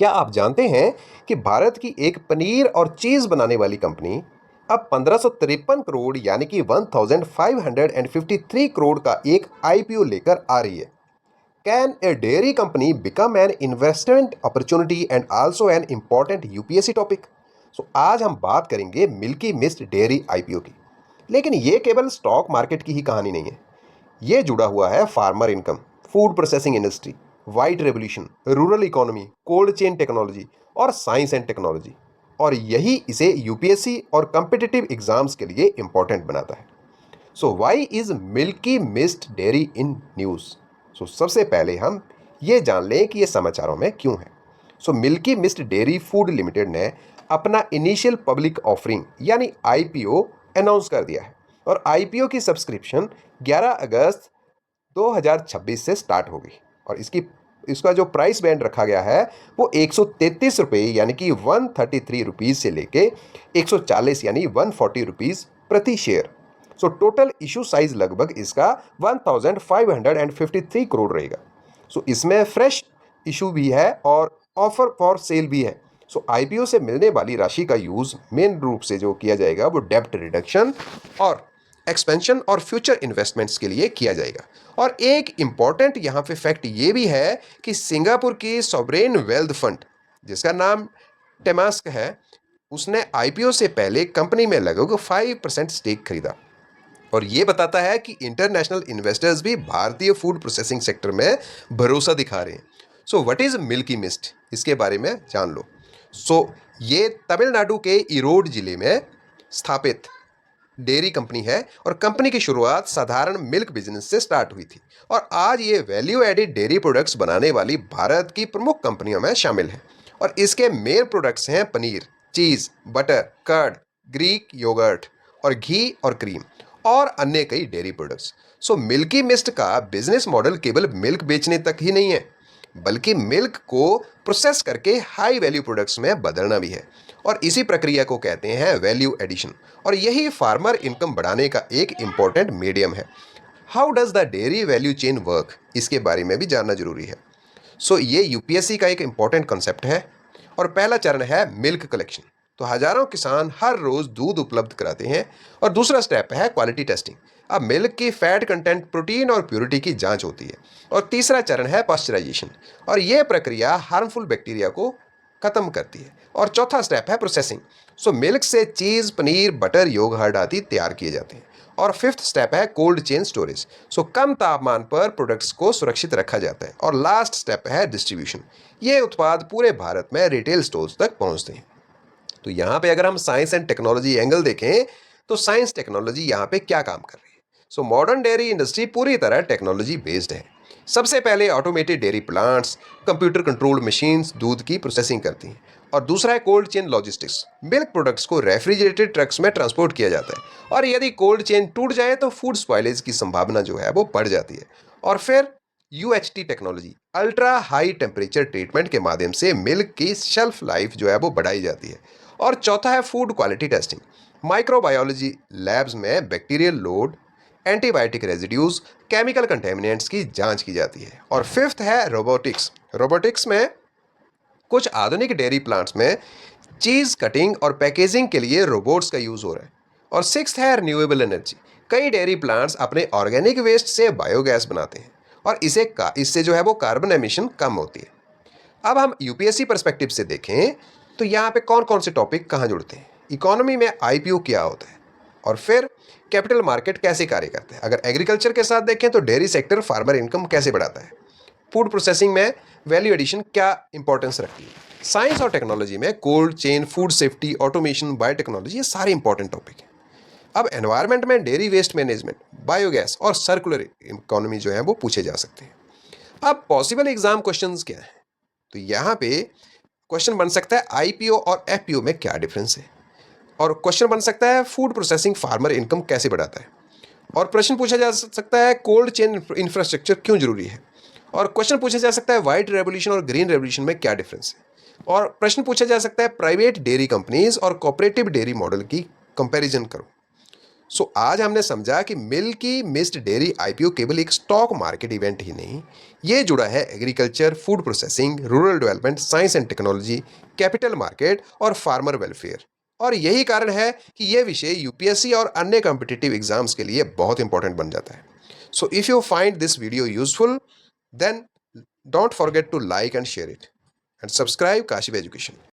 क्या आप जानते हैं कि भारत की एक पनीर और चीज़ बनाने वाली कंपनी अब 1553 करोड़ यानी कि 1553 करोड़ का एक आईपीओ लेकर आ रही है। Can a dairy company become an investment opportunity and also an important UPSC topic. आज हम बात करेंगे मिल्की मिस्ट डेयरी आईपीओ की। लेकिन ये केवल स्टॉक मार्केट की ही कहानी नहीं है। ये जुड़ा हुआ है farmer income, food processing industry, white revolution, rural economy, cold chain technology और साइंस एंड टेक्नोलॉजी। और यही इसे यूपीएससी और कम्पिटिटिव एग्जाम्स के लिए इंपॉर्टेंट बनाता है। So why is Milky Mist dairy in news? सबसे पहले हम ये जान लें कि ये समाचारों में क्यों है। Milky Mist dairy food limited ने अपना इनिशियल पब्लिक ऑफरिंग यानी आईपीओ अनाउंस कर दिया है। और आईपीओ की सब्सक्रिप्शन 11 अगस्त 2026 से स्टार्ट होगी। और इसका जो प्राइस बैंड रखा गया है वो 133 रुपये यानी कि 133 रुपीज़ से लेके 140 यानी 140 रुपीज़ प्रति शेयर। टोटल इशू साइज लगभग इसका 1553 करोड़ रहेगा। इसमें फ्रेश इशू भी है और ऑफर फॉर सेल भी है। आईपीओ से मिलने वाली राशि का यूज़ मेन रूप से जो किया जाएगा वो डेब्ट रिडक्शन और एक्सपेंशन और फ्यूचर इन्वेस्टमेंट्स के लिए किया जाएगा। और एक इम्पॉर्टेंट यहाँ पे फैक्ट ये भी है कि सिंगापुर की सॉवरेन वेल्थ फंड जिसका नाम टेमास्क है, उसने आईपीओ से पहले कंपनी में लगभग 5% स्टेक खरीदा। और ये बताता है कि इंटरनेशनल इन्वेस्टर्स भी भारतीय फूड प्रोसेसिंग सेक्टर में भरोसा दिखा रहे हैं। व्हाट इज़ मिल्की मिस्ट, इसके बारे में जान लो। ये तमिलनाडु के इरोड जिले में स्थापित डेयरी कंपनी है। और कंपनी की शुरुआत साधारण मिल्क बिजनेस से स्टार्ट हुई थी और आज ये वैल्यू एडिड डेयरी प्रोडक्ट्स बनाने वाली भारत की प्रमुख कंपनियों में शामिल है। और इसके मेन प्रोडक्ट्स हैं पनीर, चीज़, बटर, कर्ड, ग्रीक योगर्ट और घी और क्रीम और अन्य कई डेयरी प्रोडक्ट्स। मिल्की मिस्ट का बिजनेस मॉडल केवल मिल्क बेचने तक ही नहीं है, बल्कि मिल्क को प्रोसेस करके हाई वैल्यू प्रोडक्ट्स में बदलना भी है। और इसी प्रक्रिया को कहते हैं वैल्यू एडिशन। और यही फार्मर इनकम बढ़ाने का एक इम्पॉर्टेंट मीडियम है। How does the dairy value chain work, इसके बारे में भी जानना जरूरी है। ये यूपीएससी का एक इम्पॉर्टेंट कंसेप्ट है। और पहला चरण है मिल्क कलेक्शन। हजारों किसान हर रोज दूध उपलब्ध कराते हैं। और दूसरा स्टेप है क्वालिटी टेस्टिंग। अब मिल्क की फैट कंटेंट, प्रोटीन और प्योरिटी की जांच होती है। और तीसरा चरण है पास्चराइजेशन। और यह प्रक्रिया हार्मफुल बैक्टीरिया को खत्म करती है। और चौथा स्टेप है प्रोसेसिंग। मिल्क से चीज़, पनीर, बटर, योगर्ट आदि तैयार किए जाते हैं। और फिफ्थ स्टेप है कोल्ड चेन स्टोरेज। कम तापमान पर प्रोडक्ट्स को सुरक्षित रखा जाता है। और लास्ट स्टेप है डिस्ट्रीब्यूशन। ये उत्पाद पूरे भारत में रिटेल स्टोर्स तक पहुंचते हैं। यहाँ पे अगर हम साइंस एंड टेक्नोलॉजी एंगल देखें तो साइंस टेक्नोलॉजी यहाँ पे क्या काम कर रही है। मॉडर्न डेयरी इंडस्ट्री पूरी तरह टेक्नोलॉजी बेस्ड है। सबसे पहले automated dairy plants, computer controlled machines दूध की प्रोसेसिंग करती हैं। और दूसरा है cold chain logistics. Milk products को रेफ्रिजरेटेड ट्रक्स में ट्रांसपोर्ट किया जाता है। और यदि कोल्ड चेन टूट जाए तो फूड स्पॉइलेज की संभावना जो है वो बढ़ जाती है। और फिर UHT technology, ultra high temperature treatment के माध्यम से मिल्क की शेल्फ लाइफ जो है वो बढ़ाई जाती है। और चौथा है food quality testing. Microbiology labs में bacterial load, antibiotic residues, chemical contaminants की जांच की जाती है। और फिफ्थ है रोबोटिक्स। रोबोटिक्स में कुछ आधुनिक डेयरी प्लांट्स में चीज़ कटिंग और पैकेजिंग के लिए रोबोट्स का यूज़ हो रहा है। और सिक्स्थ है रिन्यूएबल एनर्जी। कई डेयरी प्लांट्स अपने ऑर्गेनिक वेस्ट से बायोगैस बनाते हैं और इससे जो है वो कार्बन एमिशन कम होती है। अब हम यूपीएससी पर्सपेक्टिव से देखें तो यहाँ पे कौन कौन से टॉपिक कहाँ जुड़ते हैं। इकोनॉमी में आईपीओ क्या होता है और फिर कैपिटल मार्केट कैसे कार्य करता है। अगर एग्रीकल्चर के साथ देखें तो डेयरी सेक्टर फार्मर इनकम कैसे बढ़ाता है। फूड प्रोसेसिंग में वैल्यू एडिशन क्या इंपॉर्टेंस रखती है। साइंस और टेक्नोलॉजी में cold chain, food safety, automation, biotechnology, ये सारे इंपॉर्टेंट टॉपिक हैं। अब एनवायरनमेंट में डेयरी वेस्ट मैनेजमेंट, बायोगैस और सर्कुलर इकोनॉमी जो है वो पूछे जा सकते हैं। अब पॉसिबल एग्जाम क्वेश्चंस क्या हैं, तो यहाँ पे क्वेश्चन बन सकता है आईपीओ और एफपीओ में क्या डिफरेंस है। और क्वेश्चन बन सकता है फूड प्रोसेसिंग फार्मर इनकम कैसे बढ़ाता है। और प्रश्न पूछा जा सकता है कोल्ड चेन इंफ्रास्ट्रक्चर क्यों जरूरी है। और क्वेश्चन पूछा जा सकता है वाइट रेवोल्यूशन और ग्रीन रेवोल्यूशन में क्या डिफरेंस है। और प्रश्न पूछा जा सकता है प्राइवेट डेयरी कंपनीज और कोऑपरेटिव डेयरी मॉडल की कंपैरिजन करो। सो आज हमने समझा कि मिल्की मिस्ट डेयरी आईपीओ केवल एक स्टॉक मार्केट इवेंट ही नहीं, ये जुड़ा है agriculture, food processing, rural development, science and technology, capital market और फार्मर वेलफेयर। और यही कारण है कि यह विषय यूपीएससी और अन्य कॉम्पिटिटिव एग्जाम्स के लिए बहुत इंपॉर्टेंट बन जाता है। So if you find this video useful, then don't forget to like and share it and subscribe काशिप एजुकेशन।